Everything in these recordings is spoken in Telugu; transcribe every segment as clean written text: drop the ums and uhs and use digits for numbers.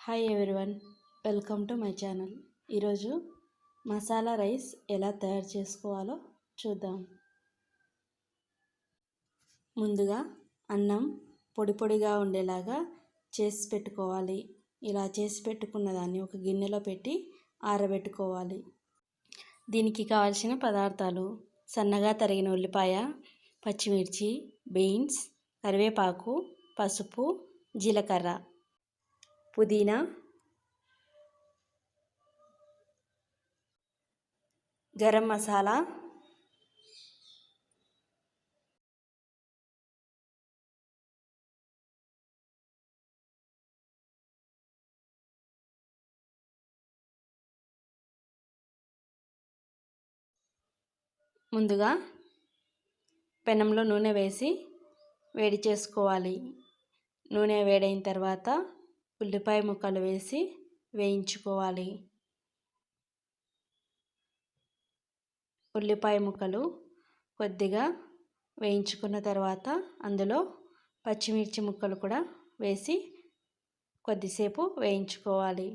Hi everyone, welcome to my channel. ఈరోజు మసాలా రైస్ ఎలా తయారు చేసుకోవాలో చూద్దాం. ముందుగా అన్నం పొడి పొడిగా ఉండేలాగా చేసి పెట్టుకోవాలి. ఇలా చేసి పెట్టుకున్న దాన్ని ఒక గిన్నెలో పెట్టి ఆరబెట్టుకోవాలి. దీనికి కావాల్సిన పదార్థాలు: సన్నగా తరిగిన ఉల్లిపాయ, పచ్చిమిర్చి, బీన్స్, కరివేపాకు, పసుపు, జీలకర్ర, పుదీనా, గరం మసాలా, ముందుగా పెనంలో నూనె వేసి వేడి చేసుకోవాలి. నూనె వేడైన తర్వాత ఉల్లిపాయ ముక్కలు వేసి వేయించుకోవాలి. ఉల్లిపాయ ముక్కలు కొద్దిగా వేయించుకున్న తర్వాత అందులో పచ్చిమిర్చి ముక్కలు కూడా వేసి కొద్దిసేపు వేయించుకోవాలి.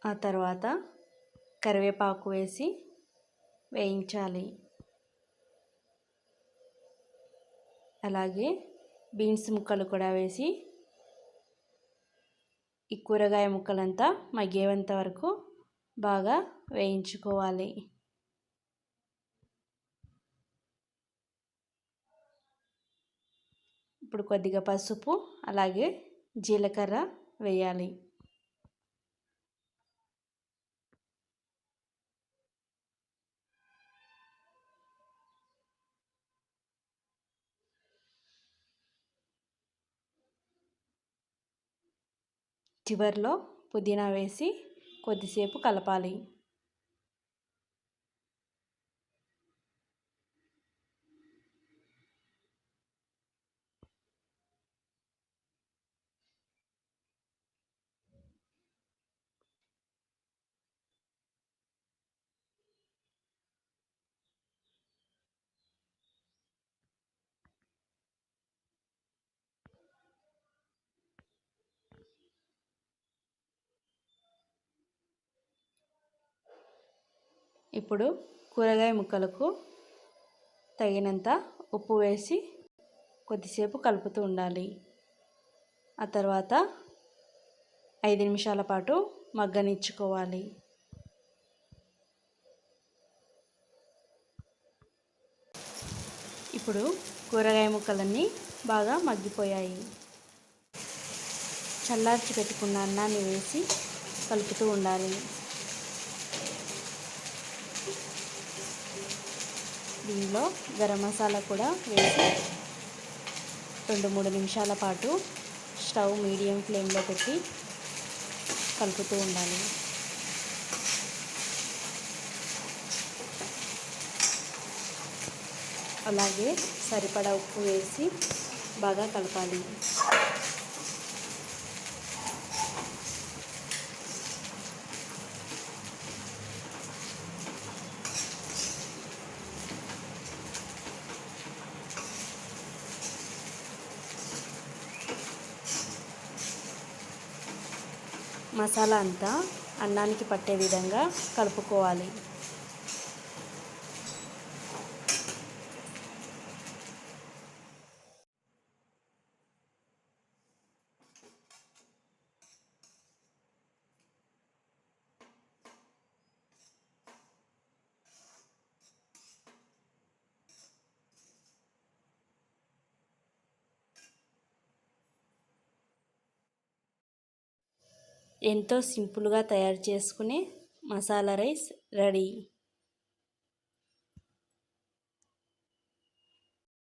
ఆ తర్వాత కరివేపాకు వేసి వేయించాలి. అలాగే బీన్స్ ముక్కలు కూడా వేసి ఈ కూరగాయ ముక్కలంతా మగ్గేంత వరకు బాగా వేయించుకోవాలి. ఇప్పుడు కొద్దిగా పసుపు అలాగే జీలకర్ర వేయాలి. చివర్లో పుదీనా వేసి కొద్దిసేపు కలపాలి. ఇప్పుడు కూరగాయ ముక్కలకు తగినంత ఉప్పు వేసి కొద్దిసేపు కలుపుతూ ఉండాలి. ఆ తర్వాత 5 నిమిషాల పాటు మగ్గనిచ్చుకోవాలి. ఇప్పుడు కూరగాయ ముక్కలన్నీ బాగా మగ్గిపోయాయి. చల్లార్చి పెట్టుకున్న అన్నాన్ని వేసి కలుపుతూ ఉండాలి. దీనిలో గరం మసాలా కూడా వేసి 2-3 నిమిషాల పాటు స్టవ్ మీడియం ఫ్లేమ్లో పెట్టి కలుపుతూ ఉండాలి. అలాగే సరిపడా ఉప్పు వేసి బాగా కలపాలి. మసాలా అంతా అన్నానికి పట్టే విధంగా కలుపుకోవాలి. ఎంతో సింపుల్గా తయారు చేసుకునే మసాలా రైస్ రెడీ.